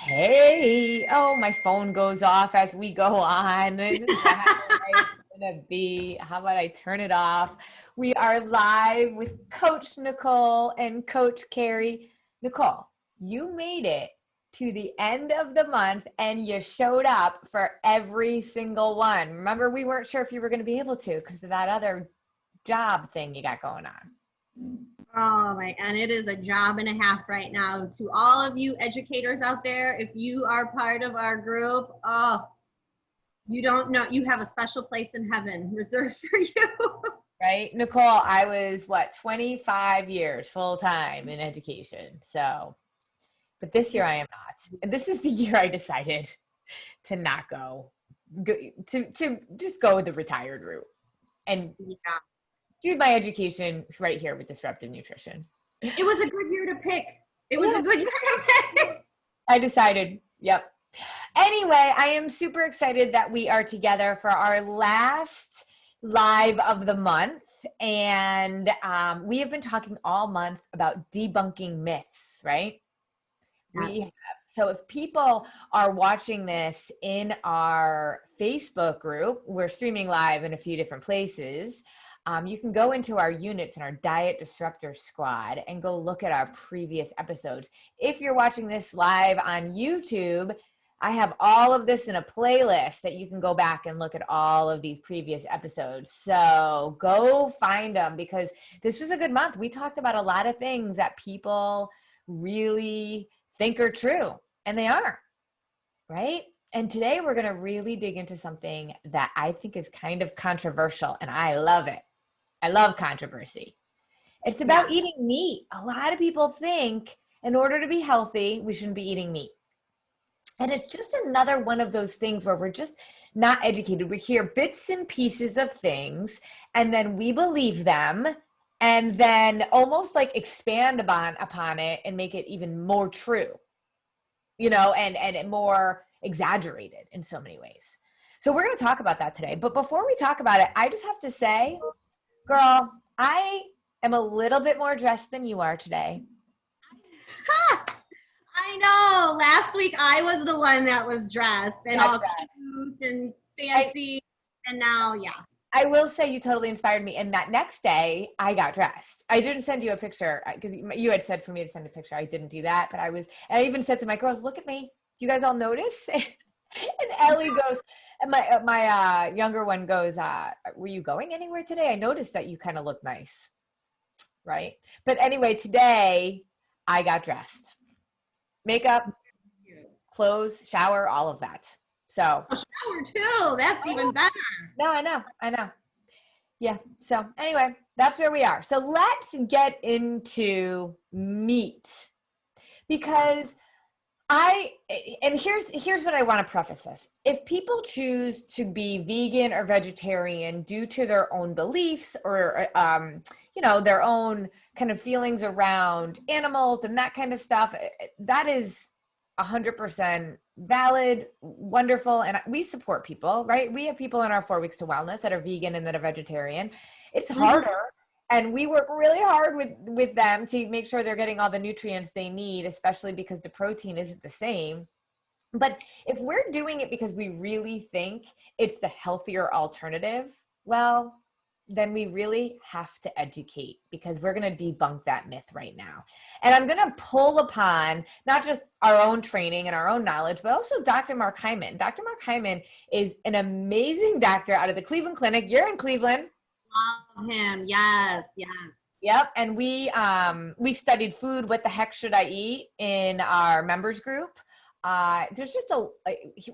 Hey, oh, my phone goes off as we go on. Isn't that the way it's gonna be? How about I turn it off? We are live with Coach Nicole and Coach Carrie. Nicole, you made it to the end of the month and you showed up for every single one. Remember, we weren't sure if you were going to be able to because of that other job thing you got going on. Oh my, and it is a job and a half right now. To all of you educators out there, if you are part of our group, you don't know, you have a special place in heaven reserved for you. Right? Nicole, I was 25 years full time in education. So, but this year I am not. And this is the year I decided to not to just go with the retired route and do my education right here with Disruptive Nutrition. It was a good year to pick. It was a good year to pick. I decided, yep. Anyway, I am super excited that we are together for our last live of the month. And we have been talking all month about debunking myths, right? Yes. So if people are watching this in our Facebook group, we're streaming live in a few different places. You can go into our units in our Diet Disruptor Squad and go look at our previous episodes. If you're watching this live on YouTube, I have all of this in a playlist that you can go back and look at all of these previous episodes. So go find them because this was a good month. We talked about a lot of things that people really think are true, and they are, right? And today we're going to really dig into something that I think is kind of controversial, and I love it. I love controversy. It's about eating meat. A lot of people think in order to be healthy, we shouldn't be eating meat. And it's just another one of those things where we're just not educated. We hear bits and pieces of things, and then we believe them, and then almost like expand upon it and make it even more true, and more exaggerated in so many ways. So we're going to talk about that today. But before we talk about it, I just have to say, girl, I am a little bit more dressed than you are today. I know. Last week I was the one that was dressed and all cute and fancy. And now, I will say you totally inspired me. And that next day I got dressed. I didn't send you a picture because you had said for me to send a picture. I didn't do that, but I even said to my girls, look at me. Do you guys all notice? And Ellie goes, and my younger one goes, were you going anywhere today? I noticed that you kind of look nice. Right. But anyway, today I got dressed. Makeup, clothes, shower, all of that. So shower too. That's even better. No, I know. Yeah. So anyway, that's where we are. So let's get into meat because here's what I want to preface this. If people choose to be vegan or vegetarian due to their own beliefs or, their own kind of feelings around animals and that kind of stuff, that is 100% valid, wonderful. And we support people, right? We have people in our 4 weeks to wellness that are vegan and that are vegetarian. It's harder. And we work really hard with them to make sure they're getting all the nutrients they need, especially because the protein isn't the same. But if we're doing it because we really think it's the healthier alternative, well, then we really have to educate because we're going to debunk that myth right now. And I'm going to pull upon not just our own training and our own knowledge, but also Dr. Mark Hyman. Dr. Mark Hyman is an amazing doctor out of the Cleveland Clinic. You're in Cleveland. Love him. Yes. Yep. And we studied food. What the heck should I eat in our members group? There's just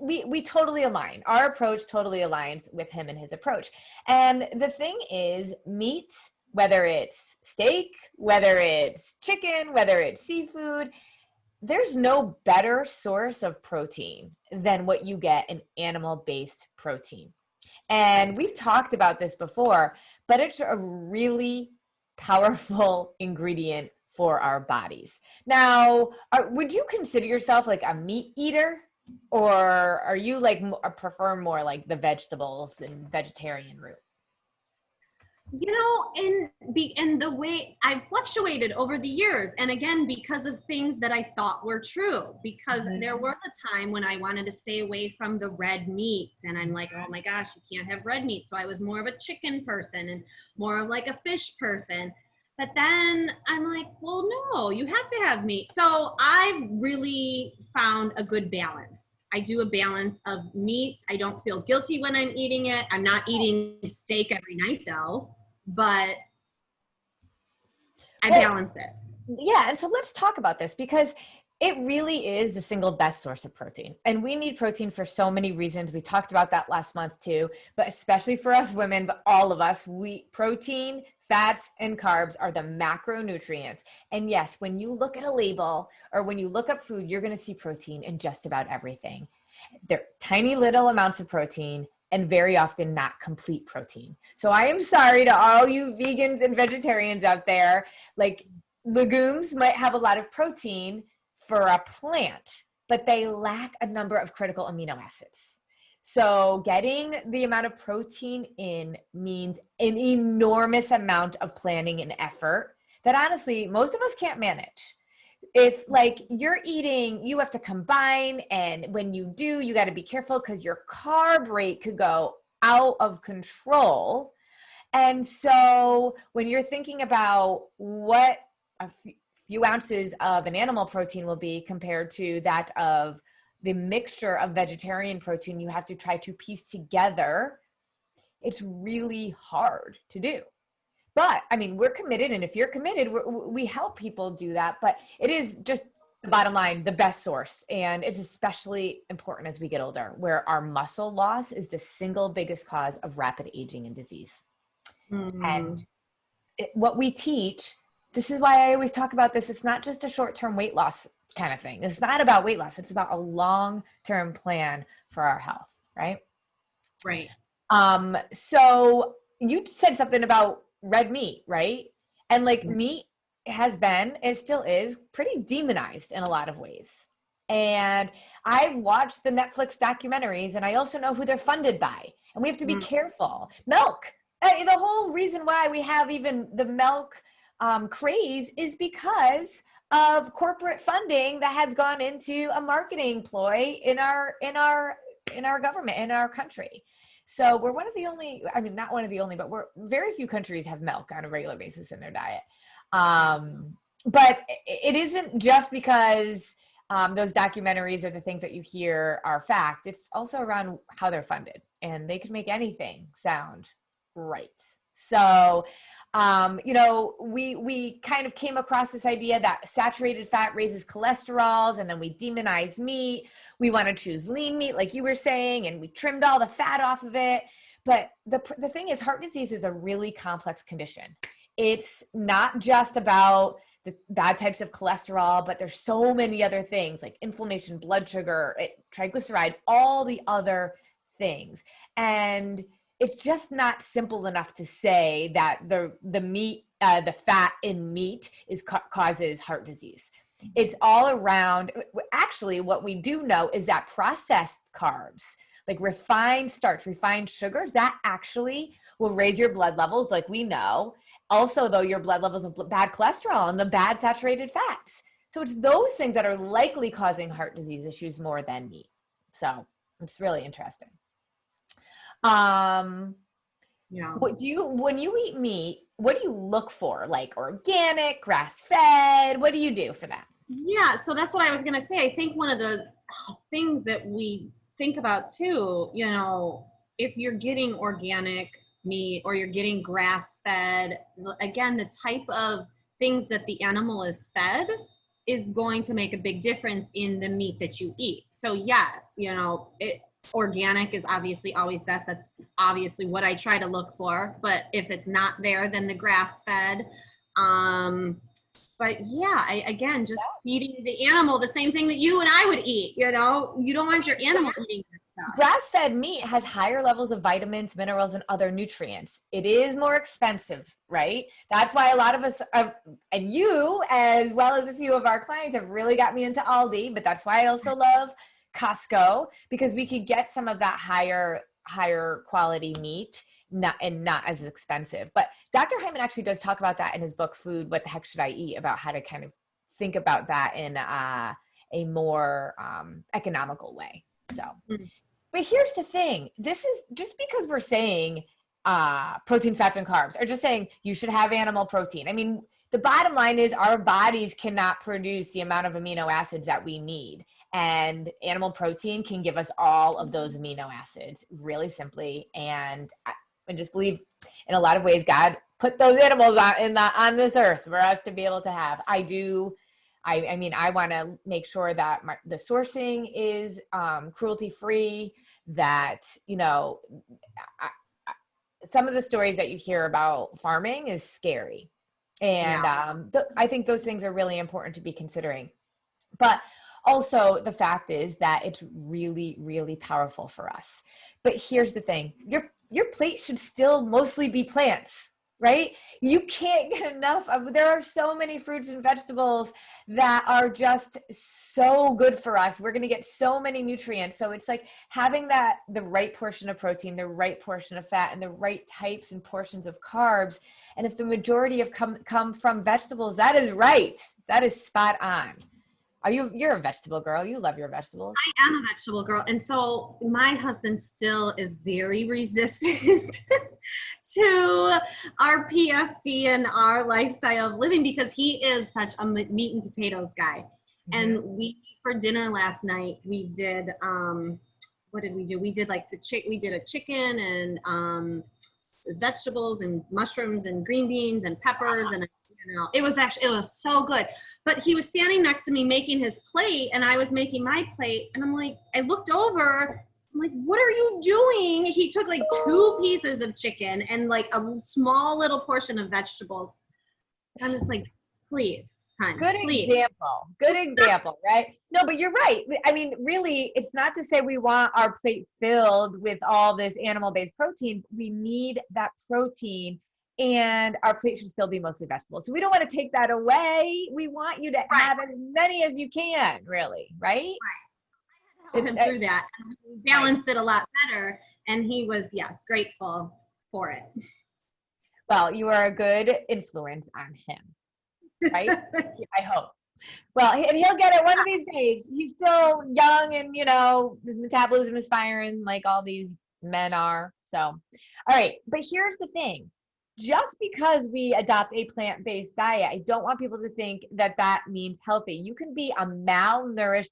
we totally align. Our approach totally aligns with him and his approach. And the thing is, meat, whether it's steak, whether it's chicken, whether it's seafood, there's no better source of protein than what you get in animal-based protein. And we've talked about this before, but it's a really powerful ingredient for our bodies. Now, would you consider yourself like a meat eater, or are you like prefer more like the vegetables and vegetarian route? You know, and the way I've fluctuated over the years, and again because of things that I thought were true, because there was a time when I wanted to stay away from the red meat, and I'm like, oh my gosh, you can't have red meat. So I was more of a chicken person and more of like a fish person. But then I'm like, well, no, you have to have meat. So I've really found a good balance. I do a balance of meat. I don't feel guilty when I'm eating it. I'm not eating steak every night though, but I Well, balance it. yeah, and so let's talk about this because it really is the single best source of protein. And we need protein for so many reasons. We talked about that last month too, but especially for us women, but all of us, protein, fats, and carbs are the macronutrients. And yes, when you look at a label or when you look up food, you're going to see protein in just about everything. They're tiny little amounts of protein and very often not complete protein. So I am sorry to all you vegans and vegetarians out there. Like, legumes might have a lot of protein for a plant, but they lack a number of critical amino acids. So getting the amount of protein in means an enormous amount of planning and effort that honestly most of us can't manage. If like you're eating, you have to combine, and when you do, you got to be careful because your carb rate could go out of control. And so when you're thinking about what a few ounces of an animal protein will be compared to that of the mixture of vegetarian protein you have to try to piece together, it's really hard to do. But I mean, we're committed. And if you're committed, we help people do that. But it is just the bottom line, the best source. And it's especially important as we get older, where our muscle loss is the single biggest cause of rapid aging and disease. And what we teach, this is why I always talk about this. It's not just a short-term weight loss kind of thing. It's not about weight loss. It's about a long-term plan for our health, right? Right. So you said something about red meat, right? And like meat has been, it still is pretty demonized in a lot of ways. And I've watched the Netflix documentaries and I also know who they're funded by. And we have to be careful. Milk. The whole reason why we have even the milk craze is because of corporate funding that has gone into a marketing ploy in our government, in our country. So we're one of the only, I mean, not one of the only, but we're very few countries have milk on a regular basis in their diet. But it isn't just because those documentaries or the things that you hear are fact. It's also around how they're funded, and they could make anything sound right. So, we kind of came across this idea that saturated fat raises cholesterols, and then we demonize meat. We want to choose lean meat, like you were saying, and we trimmed all the fat off of it. But the thing is, heart disease is a really complex condition. It's not just about the bad types of cholesterol, but there's so many other things like inflammation, blood sugar, triglycerides, all the other things. And it's just not simple enough to say that the meat, the fat in meat causes heart disease. It's all around. Actually, what we do know is that processed carbs, like refined starch, refined sugars, that actually will raise your blood levels, like we know. Also, though, your blood levels of bad cholesterol and the bad saturated fats. So it's those things that are likely causing heart disease issues more than meat. So it's really interesting. Yeah. When you eat meat, what do you look for? Like organic, grass-fed? What do you do for that? Yeah. So that's what I was going to say. I think one of the things that we think about too, if you're getting organic meat or you're getting grass fed, again, the type of things that the animal is fed is going to make a big difference in the meat that you eat. So yes, organic is obviously always best. That's obviously what I try to look for. But if it's not there, then the grass fed. But yeah, again, just feeding the animal the same thing that you and I would eat. You don't want your animal eating that stuff. Grass-fed meat has higher levels of vitamins, minerals, and other nutrients. It is more expensive, right? That's why a lot of us, and you, as well as a few of our clients, have really got me into Aldi, but that's why I also love Costco, because we could get some of that higher quality meat not as expensive. But Dr. Hyman actually does talk about that in his book, Food, What the Heck Should I Eat? About how to kind of think about that in a more economical way. So, but here's the thing. This is just because we're saying protein, fats, and carbs, or just saying you should have animal protein. I mean, the bottom line is our bodies cannot produce the amount of amino acids that we need. And animal protein can give us all of those amino acids really simply. And I just believe in a lot of ways, God put those animals on this earth for us to be able to have. I mean, I want to make sure that the sourcing is cruelty free, that, you know, some of the stories that you hear about farming is scary. And I think those things are really important to be considering. But also the fact is that it's really, really powerful for us. But here's the thing, your plate should still mostly be plants, right? You can't get enough of, there are so many fruits and vegetables that are just so good for us. We're going to get so many nutrients. So it's like having the right portion of protein, the right portion of fat, and the right types and portions of carbs. And if the majority have come from vegetables, that is right. That is spot on. You're a vegetable girl. You love your vegetables. I am a vegetable girl. And so my husband still is very resistant to our PFC and our lifestyle of living because he is such a meat and potatoes guy. And for dinner last night, we did, what did we do? We did like we did a chicken and vegetables and mushrooms and green beans and peppers and it was so good. But he was standing next to me making his plate and I was making my plate and I'm like, I looked over, I'm like, what are you doing? He took like 2 pieces of chicken and like a small little portion of vegetables. I'm just like, please, hon, please. Good example, right? No, but you're right. I mean, really, it's not to say we want our plate filled with all this animal-based protein. We need that protein. And our plate should still be mostly vegetables. So we don't want to take that away. We want you to have as many as you can, really, right? Right. I had to help him through that. We balanced it a lot better. And he was, yes, grateful for it. Well, you are a good influence on him, right? I hope. Well, and he'll get it one of these days. He's still young and, you know, his metabolism is firing like all these men are. So, all right. But here's the thing. Just because we adopt a plant-based diet, I don't want people to think that that means healthy. You can be a malnourished,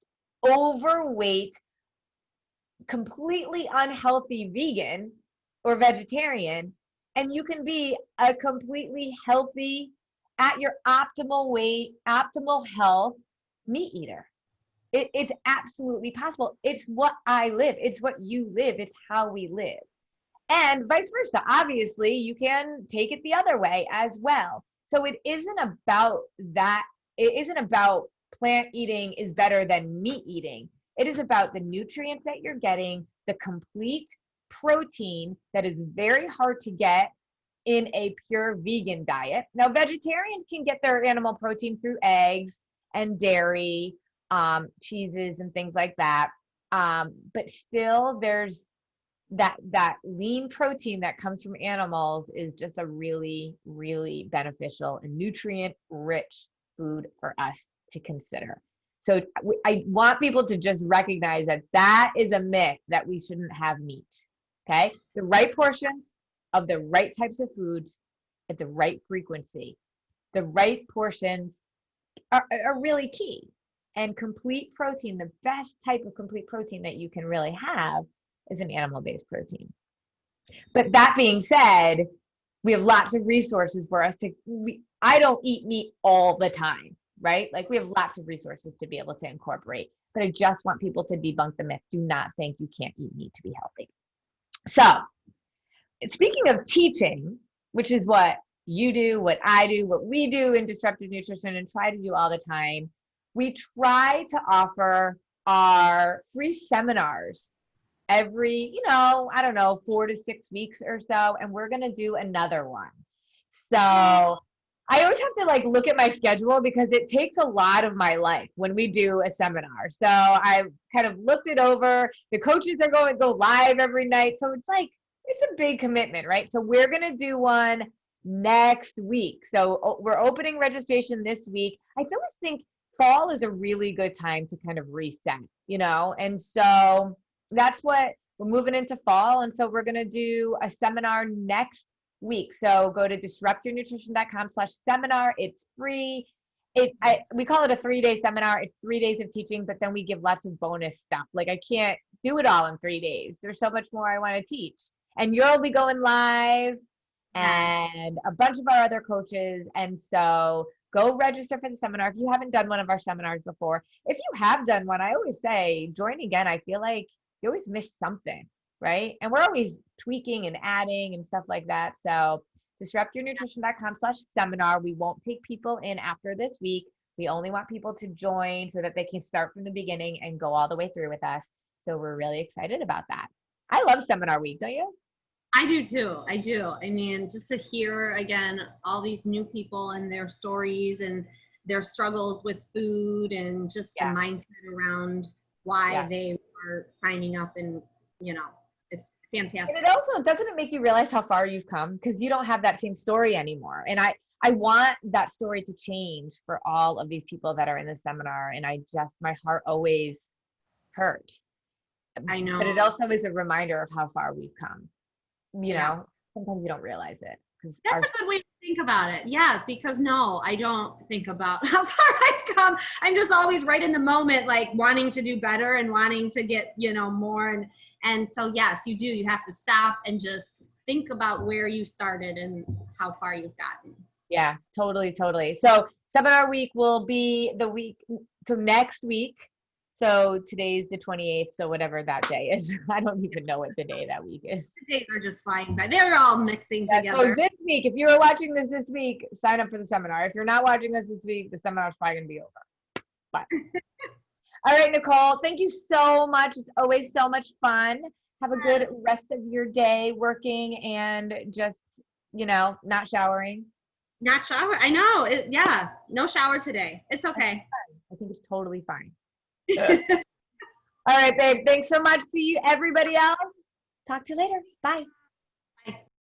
overweight, completely unhealthy vegan or vegetarian, and you can be a completely healthy, at your optimal weight, optimal health meat eater. It's absolutely possible. It's what I live. It's what you live. It's how we live. And vice versa. Obviously, you can take it the other way as well. So it isn't about that. It isn't about plant eating is better than meat eating. It is about the nutrients that you're getting, the complete protein that is very hard to get in a pure vegan diet. Now, vegetarians can get their animal protein through eggs and dairy, cheeses and things like that. But still, there's that lean protein that comes from animals is just a really, really beneficial and nutrient rich food for us to consider. So I want people to just recognize that that is a myth that we shouldn't have meat. Okay. The right portions of the right types of foods at the right frequency, the right portions are really key. And complete protein, the best type of complete protein that you can really have is an animal-based protein. But that being said, we have lots of resources for us I don't eat meat all the time, right? Like we have lots of resources to be able to incorporate, but I just want people to debunk the myth. Do not think you can't eat meat to be healthy. So speaking of teaching, which is what you do, what I do, what we do in Disruptive Nutrition and try to do all the time, we try to offer our free seminars every, 4 to 6 weeks or so. And we're going to do another one. So I always have to look at my schedule because it takes a lot of my life when we do a seminar. So I've kind of looked it over. The coaches are going to go live every night. So it's it's a big commitment, right? So we're going to do one next week. So we're opening registration this week. I always think fall is a really good time to kind of reset, you know? And so that's what we're moving into fall. And so we're going to do a seminar next week. So go to disruptyournutrition.com/seminar. It's free. We call it a 3-day seminar. It's 3 days of teaching, but then we give lots of bonus stuff. Like I can't do it all in 3 days. There's so much more I want to teach. And you'll be going live and a bunch of our other coaches. And so go register for the seminar if you haven't done one of our seminars before. If you have done one, I always say join again. I feel like you always miss something, right? And we're always tweaking and adding and stuff like that. So disruptyournutrition.com/seminar. We won't take people in after this week. We only want people to join so that they can start from the beginning and go all the way through with us. So we're really excited about that. I love seminar week, don't you? I do too. I do. I mean, just to hear again all these new people and their stories and their struggles with food and just the mindset around why they were signing up, and it's fantastic. And it also doesn't make you realize how far you've come because you don't have that same story anymore. And I want that story to change for all of these people that are in the seminar. And my heart always hurts. I know. But it also is a reminder of how far we've come. You know, sometimes you don't realize it. That's a good way to think about it. Yes, because no, I don't think about how far I've come. I'm just always right in the moment, like wanting to do better and wanting to get, more. And so, yes, you do. You have to stop and just think about where you started and how far you've gotten. Yeah, totally. So seminar week will be the week to next week. So today's the 28th, so whatever that day is. I don't even know what the day that week is. The days are just flying by. They're all mixing together. So this week, if you are watching this week, sign up for the seminar. If you're not watching this week, the seminar is probably going to be over. But all right, Nicole, thank you so much. It's always so much fun. Have a good rest of your day working and just, not showering. Not shower. I know. No shower today. It's okay. I think it's totally fine. All right, babe. Thanks so much. See you, everybody else. Talk to you later. Bye.